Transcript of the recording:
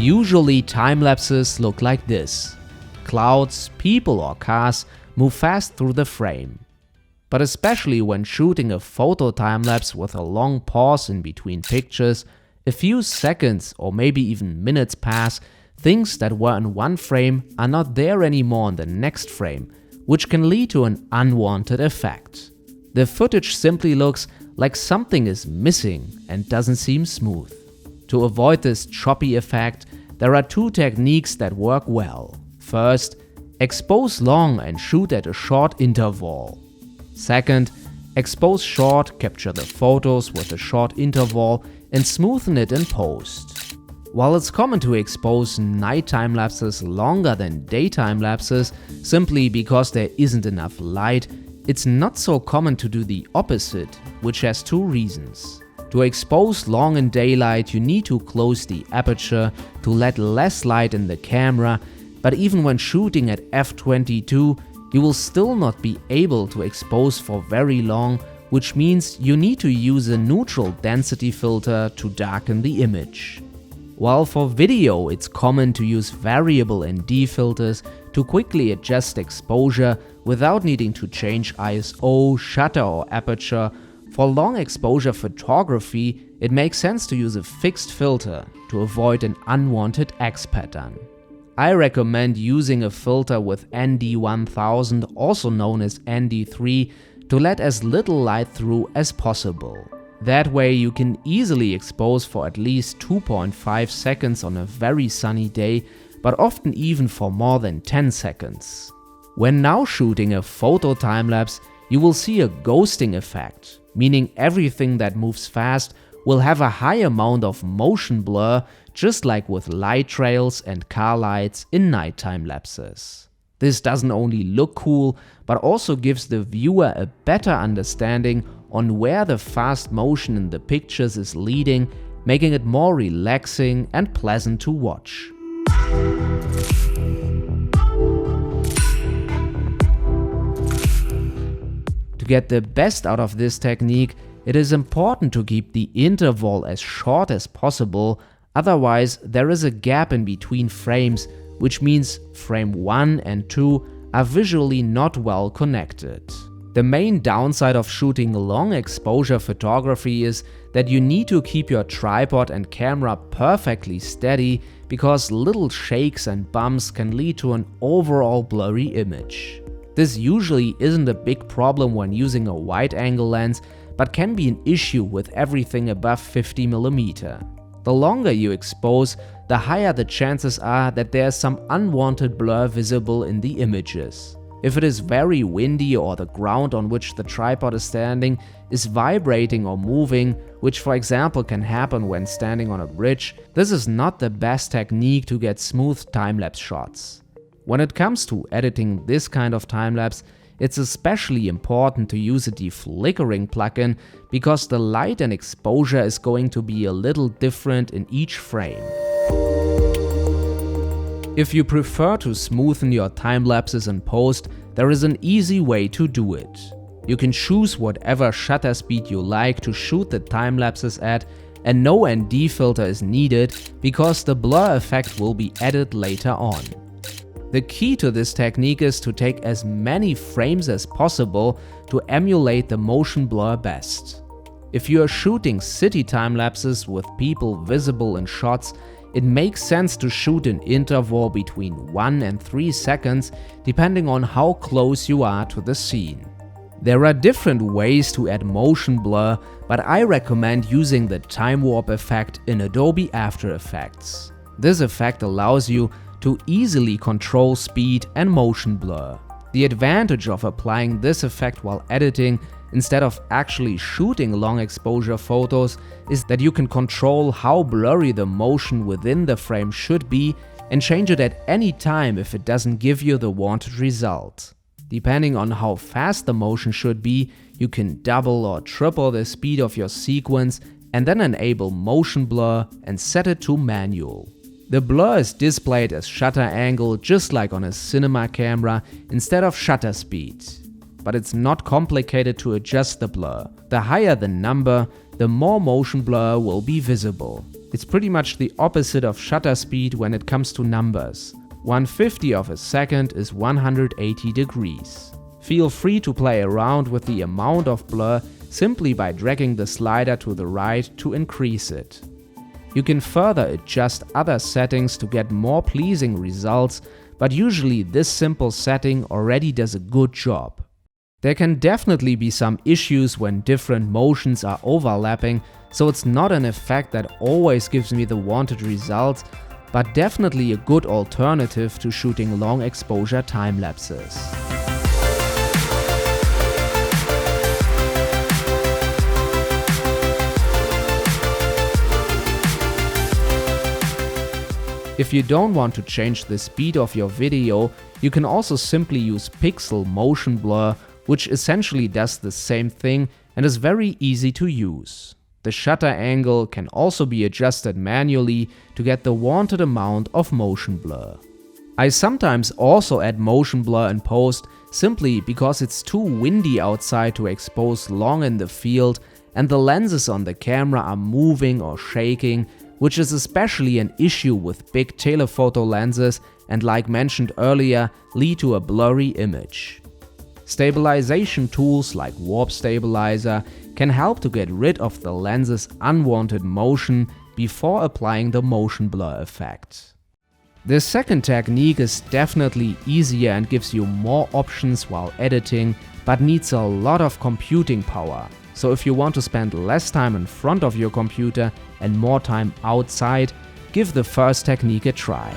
Usually time-lapses look like this. Clouds, people or cars move fast through the frame. But especially when shooting a photo time-lapse with a long pause in between pictures, a few seconds or maybe even minutes pass, things that were in one frame are not there anymore in the next frame, which can lead to an unwanted effect. The footage simply looks like something is missing and doesn't seem smooth. To avoid this choppy effect, there are two techniques that work well. First, expose long and shoot at a short interval. Second, expose short, capture the photos with a short interval and smoothen it in post. While it's common to expose night time-lapses longer than daytime lapses simply because there isn't enough light, it's not so common to do the opposite, which has two reasons. To expose long in daylight, you need to close the aperture to let less light in the camera, but even when shooting at f/22, you will still not be able to expose for very long, which means you need to use a neutral density filter to darken the image. While for video it's common to use variable ND filters to quickly adjust exposure without needing to change ISO, shutter or aperture, for long exposure photography it makes sense to use a fixed filter to avoid an unwanted X pattern. I recommend using a filter with ND1000, also known as ND3, to let as little light through as possible. That way you can easily expose for at least 2.5 seconds on a very sunny day, but often even for more than 10 seconds. When now shooting a photo time-lapse, you will see a ghosting effect, meaning everything that moves fast will have a high amount of motion blur, just like with light trails and car lights in nighttime lapses. This doesn't only look cool, but also gives the viewer a better understanding on where the fast motion in the pictures is leading, making it more relaxing and pleasant to watch. To get the best out of this technique, it is important to keep the interval as short as possible, otherwise there is a gap in between frames, which means frame 1 and 2 are visually not well connected. The main downside of shooting long exposure photography is that you need to keep your tripod and camera perfectly steady, because little shakes and bumps can lead to an overall blurry image. This usually isn't a big problem when using a wide-angle lens, but can be an issue with everything above 50mm. The longer you expose, the higher the chances are that there's some unwanted blur visible in the images. If it is very windy or the ground on which the tripod is standing is vibrating or moving, which for example can happen when standing on a bridge, this is not the best technique to get smooth time-lapse shots. When it comes to editing this kind of time-lapse, it's especially important to use a deflickering plugin, because the light and exposure is going to be a little different in each frame. If you prefer to smoothen your time-lapses in post, there is an easy way to do it. You can choose whatever shutter speed you like to shoot the time-lapses at, and no ND filter is needed because the blur effect will be added later on. The key to this technique is to take as many frames as possible to emulate the motion blur best. If you are shooting city time-lapses with people visible in shots, it makes sense to shoot an interval between 1 and 3 seconds, depending on how close you are to the scene. There are different ways to add motion blur, but I recommend using the time warp effect in Adobe After Effects. This effect allows you to easily control speed and motion blur. The advantage of applying this effect while editing instead of actually shooting long exposure photos is that you can control how blurry the motion within the frame should be and change it at any time if it doesn't give you the wanted result. Depending on how fast the motion should be, you can double or triple the speed of your sequence and then enable motion blur and set it to manual. The blur is displayed as shutter angle, just like on a cinema camera, instead of shutter speed. But it's not complicated to adjust the blur. The higher the number, the more motion blur will be visible. It's pretty much the opposite of shutter speed when it comes to numbers. 1/50 of a second is 180 degrees. Feel free to play around with the amount of blur simply by dragging the slider to the right to increase it. You can further adjust other settings to get more pleasing results, but usually this simple setting already does a good job. There can definitely be some issues when different motions are overlapping, so it's not an effect that always gives me the wanted results, but definitely a good alternative to shooting long exposure time lapses. If you don't want to change the speed of your video, you can also simply use pixel motion blur, which essentially does the same thing and is very easy to use. The shutter angle can also be adjusted manually to get the wanted amount of motion blur. I sometimes also add motion blur in post simply because it's too windy outside to expose long in the field and the lenses on the camera are moving or shaking, which is especially an issue with big telephoto lenses and, like mentioned earlier, lead to a blurry image. Stabilization tools like warp stabilizer can help to get rid of the lens's unwanted motion before applying the motion blur effect. The second technique is definitely easier and gives you more options while editing, but needs a lot of computing power. So if you want to spend less time in front of your computer and more time outside, give the first technique a try.